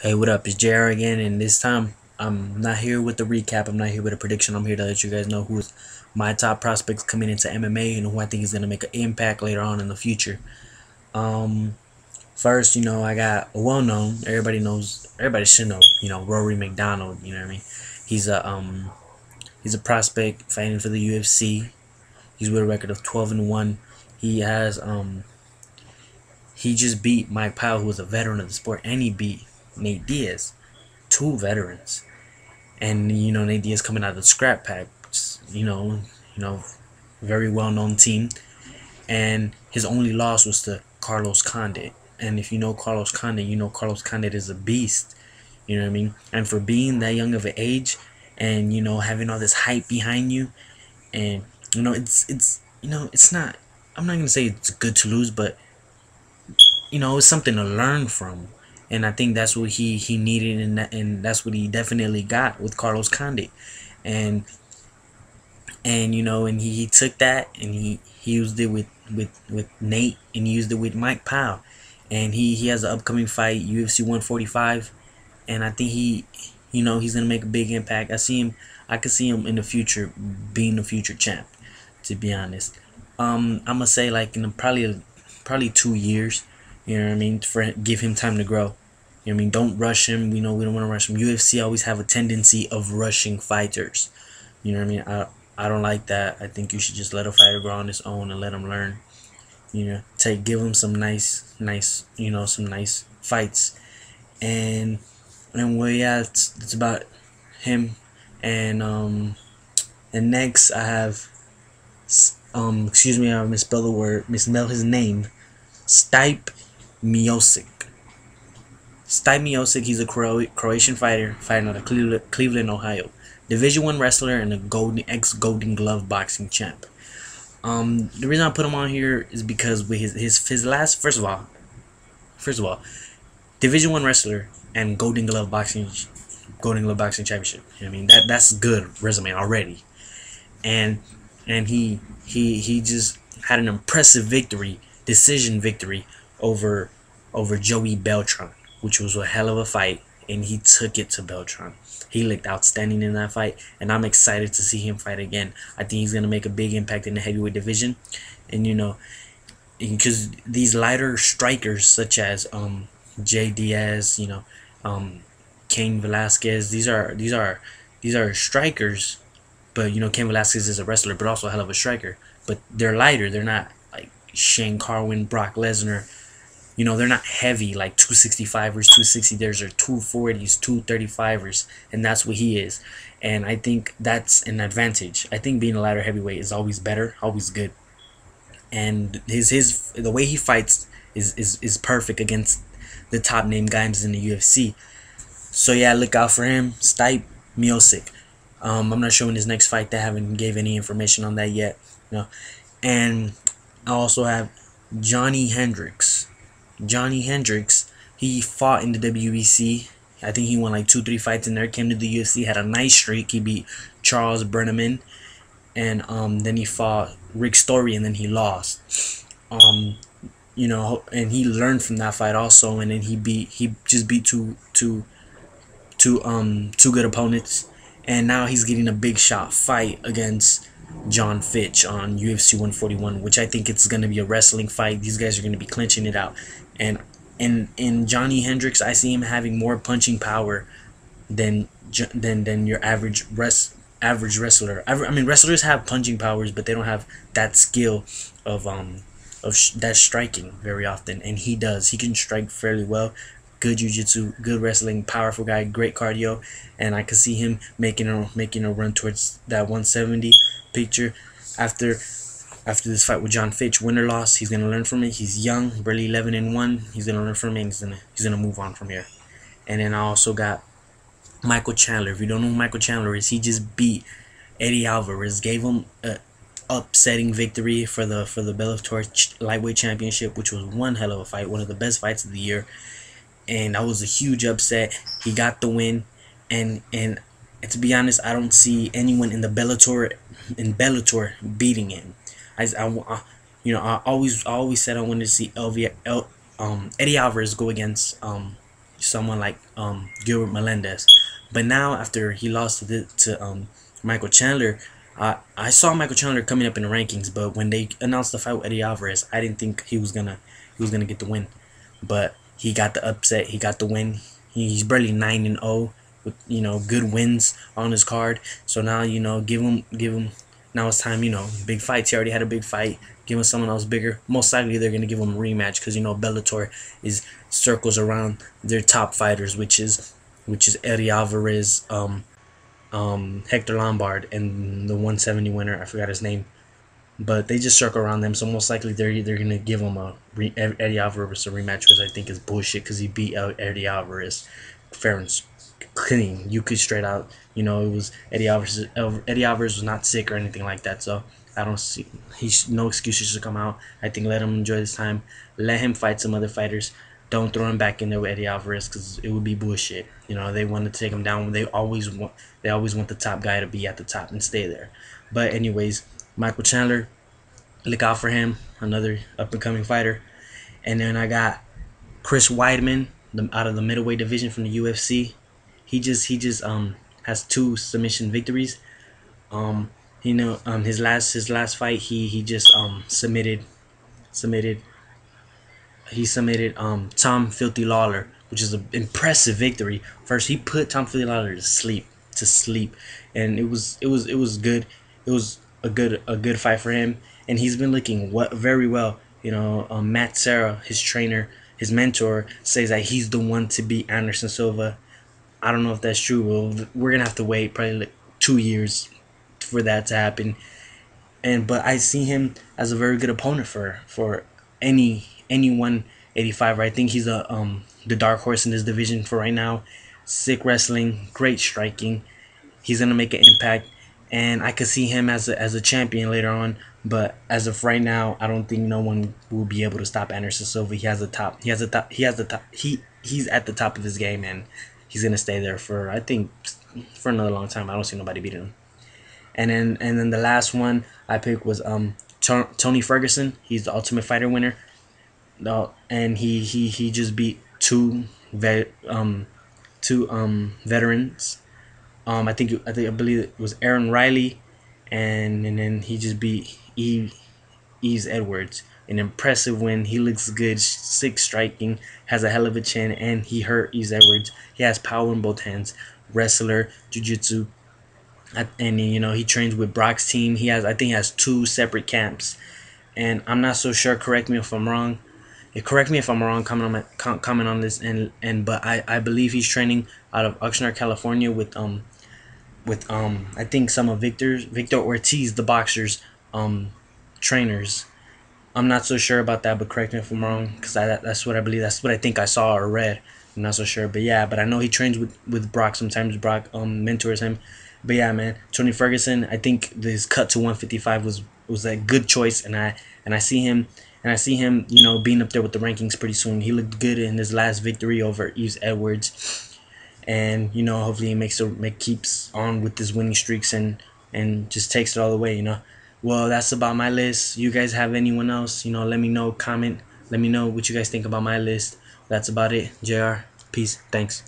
Hey, what up? It's JR again, and this time I'm not here with the recap. I'm not here with a prediction. I'm here to let you guys know who's my top prospects coming into MMA and who I think is gonna make an impact later on in the future. Um, First, I got a well-known. Everybody knows. Everybody should know. Rory McDonald. You know what I mean? He's a um he's a prospect fighting for the UFC. He's with a record of 12-1. He has he just beat Mike Powell, who was a veteran of the sport, and he beat Nate Diaz, two veterans. And Nate Diaz coming out of the scrap pack, very well known team. And his only loss was to Carlos Condit. And if you know Carlos Condit, you know Carlos Condit is a beast. You know what I mean? And for being that young of an age, and having all this hype behind you, and it's not. I'm not gonna say it's good to lose, but it's something to learn from. And I think that's what he needed, and that's what he definitely got with Carlos Condit. And and he took that and he used it with Nate, and he used it with Mike Powell. And he has an upcoming fight, UFC 145, and I think he's gonna make a big impact. I could see him in the future being the future champ, to be honest. I'm gonna say like in probably 2 years. You know what I mean? Give him time to grow. You know what I mean? Don't rush him. We don't want to rush him. UFC always have a tendency of rushing fighters. You know what I mean? I don't like that. I think you should just let a fighter grow on his own and let him learn. Give him some some nice fights. And well, yeah, it's about him. And next I have excuse me, I misspelled the word, misspelled his name. Stipe Miocic. Stipe Miocic, he's a Croatian fighter fighting out of Cleveland, Ohio. Division I wrestler and a ex-Golden Glove boxing champ. The reason I put him on here is because with his last, first of all, Division I wrestler and Golden Glove boxing championship. You know what I mean? That's good resume already. And he just had an impressive decision victory over Joey Beltran, which was a hell of a fight, and he took it to Beltran. He looked outstanding in that fight, and I'm excited to see him fight again. I think he's gonna make a big impact in the heavyweight division, and because these lighter strikers such as Jay Diaz, Cain Velasquez, these are strikers, but Cain Velasquez is a wrestler, but also a hell of a striker. But they're lighter. They're not like Shane Carwin, Brock Lesnar. They're not heavy like 265ers, 260. There's are 240s, 235ers, and that's what he is. And I think that's an advantage. I think being a lighter heavyweight is always better, always good. And the way he fights is perfect against the top name guys in the UFC. So yeah, look out for him, Stipe Miocic. I'm not showing his next fight. They haven't gave any information on that yet. And I also have Johnny Hendricks. Johnny Hendricks, he fought in the WBC. I think he won like 2-3 fights in there. Came to the UFC, had a nice streak. He beat Charles Brenneman, and then he fought Rick Story, and then he lost. And he learned from that fight also. And then he just beat two good opponents, and now he's getting a big shot fight against John Fitch on UFC 141, which I think it's gonna be a wrestling fight. These guys are gonna be clinching it out, and in Johnny Hendricks, I see him having more punching power than your average wrestler. I mean, wrestlers have punching powers, but they don't have that skill of that striking very often, and he does. He can strike fairly well. Good jiu-jitsu, good wrestling, powerful guy, great cardio, and I could see him making a run towards that 170 picture after this fight with John Fitch. Win or loss, he's gonna learn from it. He's young, barely 11-1. He's gonna learn from it. And he's gonna move on from here. And then I also got Michael Chandler. If you don't know who Michael Chandler is, he just beat Eddie Alvarez, gave him a upsetting victory for the Bellator lightweight championship, which was one hell of a fight, one of the best fights of the year. And that was a huge upset. He got the win, and to be honest, I don't see anyone in Bellator beating him. I always said I wanted to see Eddie Alvarez go against someone like Gilbert Melendez. But now after he lost to Michael Chandler, I saw Michael Chandler coming up in the rankings. But when they announced the fight with Eddie Alvarez, I didn't think he was gonna get the win. But he got the upset. He got the win. He's barely 9-0 with good wins on his card. So now give him. Now it's time. Big fights. He already had a big fight. Give him someone else bigger. Most likely they're gonna give him a rematch because Bellator is circles around their top fighters, which is Eddie Alvarez, Hector Lombard, and the 170 winner. I forgot his name, but they just circle around them. So most likely they're gonna give him Eddie Alvarez a rematch, which I think is bullshit because he beat out Eddie Alvarez fair and clean. You could straight out. It was Eddie Alvarez. Eddie Alvarez was not sick or anything like that. So I don't see he's no excuses to come out. I think let him enjoy his time. Let him fight some other fighters. Don't throw him back in there with Eddie Alvarez because it would be bullshit. They want to take him down. They always want the top guy to be at the top and stay there. But anyways, Michael Chandler, look out for him, another up and coming fighter. And then I got Chris Weidman, out of the middleweight division from the UFC. He just has two submission victories. Um, his last fight he just submitted he submitted Tom Filthy Lawler, which is an impressive victory. First, he put Tom Filthy Lawler to sleep, and it was good. It was a good fight for him, and he's been looking very well. Matt Serra, his trainer, his mentor, says that he's the one to beat Anderson Silva. I don't know if that's true. Well, we're gonna have to wait probably like 2 years for that to happen. But I see him as a very good opponent for any 185. I think he's the dark horse in this division for right now. Sick wrestling, great striking. He's gonna make an impact, and I could see him as a champion later on. But as of right now, I don't think no one will be able to stop Anderson Silva. He has the top. He has the top. He has the top. He's at the top of his game, and he's gonna stay there for I think for another long time. I don't see nobody beating him. And then the last one I picked was Tony Ferguson. He's the Ultimate Fighter winner. No, and he just beat two veterans. I believe it was Aaron Riley, and then he just beat Eves Edwards. An impressive win. He looks good, sick striking, has a hell of a chin, and he hurt Eves Edwards. He has power in both hands. Wrestler, jiu-jitsu, and he trains with Brock's team. I think he has two separate camps, and I'm not so sure. Correct me if I'm wrong. Correct me if I'm wrong. Comment on this, but I believe he's training out of Oxnard, California, with I think some of Victor Ortiz, the boxer's trainers. I'm not so sure about that, but correct me if I'm wrong, because that's what I believe. That's what I think I saw or read. I'm not so sure, but yeah. But I know he trains with Brock. Sometimes Brock mentors him. But yeah, man, Tony Ferguson. I think this cut to 155 was a good choice, and I see him. And I see him, being up there with the rankings pretty soon. He looked good in his last victory over Eves Edwards, and hopefully keeps on with his winning streaks and just takes it all the way. Well, that's about my list. You guys have anyone else? Let me know. Comment. Let me know what you guys think about my list. That's about it. JR. Peace. Thanks.